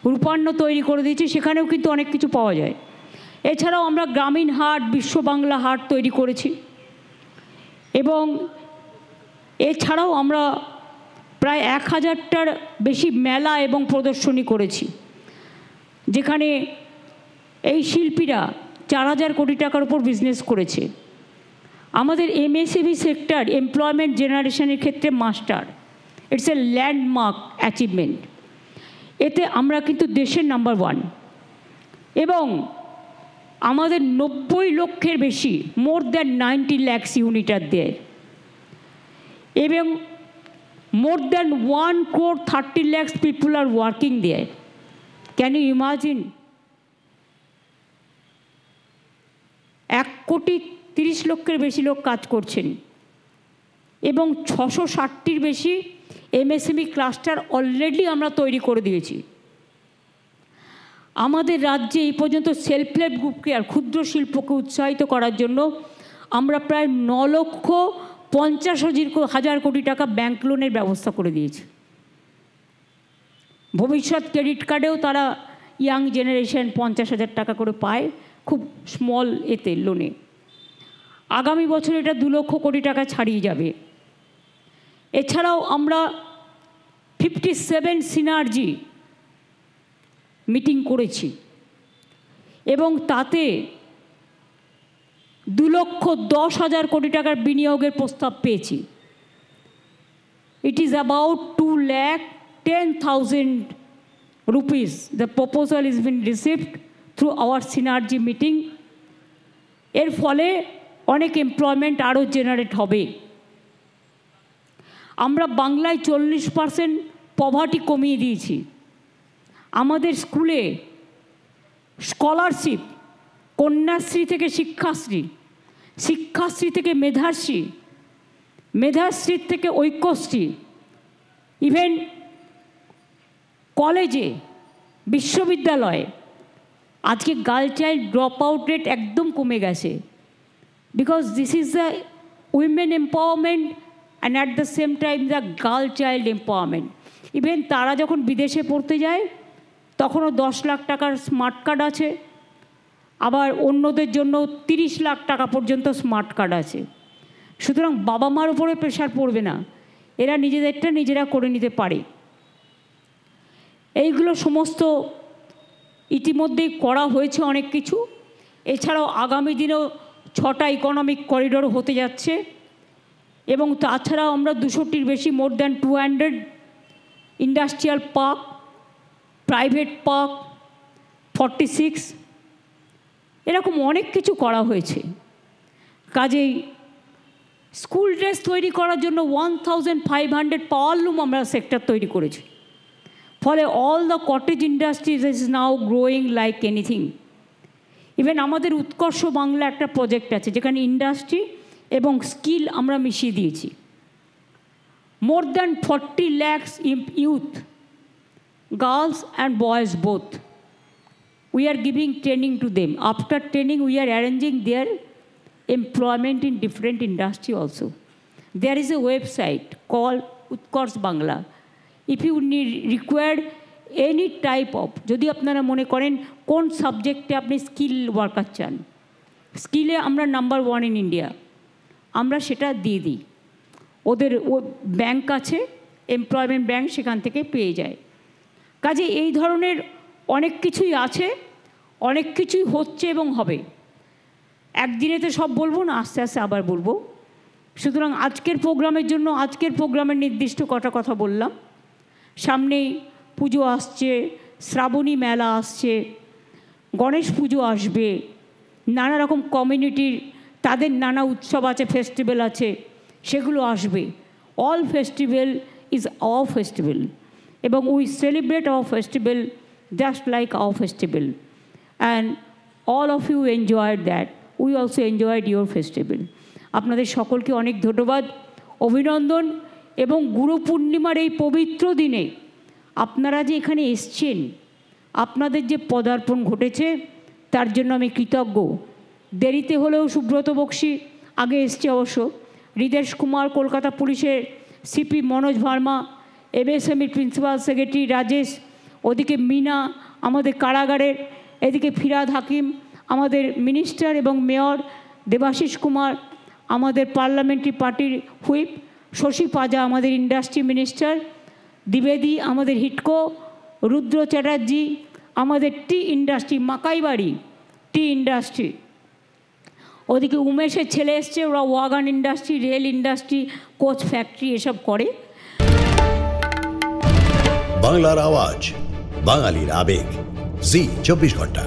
রূপান্ন তৈরি করে দিয়েছি, সেখানেও কিন্তু অনেক কিছু পাওয়া যায়। এছাড়াও আমরা গ্রামীণ হাট, বিশ্ব বাংলা হাট তৈরি করেছি, এবং এছাড়াও আমরা প্রায় 1000টার বেশি মেলা এবং প্রদর্শনী করেছি, যেখানে এই শিল্পীরা 4000 কোটি টাকার উপর বিজনেস করেছে। আমাদের এমএসএমই সেক্টর এমপ্লয়মেন্ট জেনারেশনের ক্ষেত্রে master, it's a landmark achievement. এতে আমরা কিন্তু দেশের নাম্বার 1, এবং আমাদের 90 লক্ষের বেশি, more than 90 lakhs unit are there, এবং more than 1.30 crore people are working there. Can you imagine? 1,30,00,000 বেশি লোক কাজ করছেন, এবং 660টির বেশি এমএসএমই ক্লাস্টার অলরেডি আমরা তৈরি করে দিয়েছি। আমাদের রাজ্যে এই পর্যন্ত সেলফ হেল্প গ্রুপকে আর ক্ষুদ্র শিল্পকে উৎসাহিত করার জন্য আমরা প্রায় 9,50,000 কোটি টাকা ব্যাংক লোনের ব্যবস্থা করে দিয়েছি। ভবিষ্যৎ ক্রেডিট কার্ডেও তারা ইয়াং জেনারেশন 50,000 টাকা করে পায়, খুব স্মল এতে লোনে। আগামী বছর এটা 2 লক্ষ কোটি টাকা ছাড়িয়ে যাবে। এছাড়াও আমরা 57 সিনার্জি মিটিং করেছি, এবং তাতে 2,10,000 কোটি টাকার বিনিয়োগের প্রস্তাব পেয়েছি। It is about 2,10,000 rupees. The proposal has been received through our synergy meeting. এর ফলে অনেক এমপ্লয়মেন্ট আরও জেনারেট হবে। আমরা বাংলায় 40% পভার্টি কমিয়ে দিয়েছি। আমাদের স্কুলে স্কলারশিপ, কন্যাশ্রী থেকে শিক্ষাশ্রী, শিক্ষাশ্রী থেকে মেধাশ্রী, মেধাশ্রী থেকে ঐক্যশ্রী, ইভেন কলেজে, বিশ্ববিদ্যালয়ে আজকে girl child drop out rate একদম কমে গেছে, because this is the women empowerment and at the same time the girl child empowerment. Even তারা যখন বিদেশে পড়তে যায় তখনও 10 লাখ টাকার স্মার্ট কার্ড আছে, আবার অন্যদের জন্য 30 লাখ টাকা পর্যন্ত স্মার্ট কার্ড আছে। সুতরাং বাবা মার উপরে প্রেশার পড়বে না, এরা নিজেদেরটা নিজেরা করে নিতে পারে। এইগুলো সমস্ত ইতিমধ্যেই করা হয়েছে অনেক কিছু। এছাড়াও আগামী দিনেও 6টা ইকোনমিক করিডোর হতে যাচ্ছে, এবং তাছাড়াও আমরা 200টির বেশি, more than 200 industrial park, private park 46, এরকম অনেক কিছু করা হয়েছে। কাজেই স্কুল ড্রেস তৈরি করার জন্য 1,500 পাওয়ার লুম আমরা সেক্টর তৈরি করেছি। ফলে all the cottage industries is now growing like anything. Even আমাদের উৎকর্ষ বাংলা একটা প্রজেক্ট আছে, যেখানে ইন্ডাস্ট্রি এবং স্কিল আমরা মিশিয়ে দিয়েছি। More than 40 lakhs youth, girls and boys both, we are giving training to them. After training, we are arranging their employment in different industry also. There is a website called Utkarsh Bangla. If you require any type of, যদি আপনারা মনে করেন কোন সাবজেক্টে আপনি skill worker চান, স্কিলে আমরা number 1 in India, আমরা সেটা দিয়ে দিই। ওদের ব্যাংক আছে, এমপ্লয়মেন্ট ব্যাংক, সেখান থেকে পেয়ে যায়। কাজে এই ধরনের অনেক কিছুই আছে, অনেক কিছুই হচ্ছে এবং হবে। একদিনেতে সব বলবো না, আস্তে আস্তে আবার বলবো। সুতরাং আজকের প্রোগ্রামের জন্য আজকের প্রোগ্রামের নির্দিষ্ট কটা কথা বললাম। সামনেই পুজো আসছে, শ্রাবণী মেলা আসছে, গণেশ পুজো আসবে, নানা রকম কমিউনিটির তাদের নানা উৎসব আছে, ফেস্টিভ্যাল আছে, সেগুলো আসবে। All festival is our festival, এবং we celebrate our festival just like our festival, and all of you enjoyed that. We also enjoyed your festival. আপনাদের সকলকে অনেক ধন্যবাদ, অভিনন্দন। এবং গুরু পূর্ণিমার এই পবিত্র দিনে আপনারা যে এখানে এসছেন, আপনাদের যে পদার্পণ ঘটেছে তার জন্য আমি কৃতজ্ঞ। দেরিতে হলেও সুব্রত বক্সী আগে এসছে অবশ্য, হৃদেশ কুমার, কলকাতা পুলিশের সিপি মনোজ ভার্মা, এমএসএমইর প্রিন্সিপাল সেক্রেটারি রাজেশ, ওদিকে মিনা আমাদের কারাগারের, এদিকে ফিরহাদ হাকিম আমাদের মিনিস্টার এবং মেয়র, দেবাশিস কুমার আমাদের পার্লামেন্টারি পার্টির হুইপ, শশী পাজা আমাদের ইন্ডাস্ট্রি মিনিস্টার, দ্বিবেদী আমাদের হিটকো, রুদ্র চ্যাটার্জি আমাদের টি ইন্ডাস্ট্রি, মাকাইবাড়ি টি ইন্ডাস্ট্রি, ওদিকে উমেশের ছেলে এসছে, ওরা wagon industry, rail industry, coach factory এসব করে। বাংলার আওয়াজ, বাঙালির আবেগ, জি 24 ঘন্টা।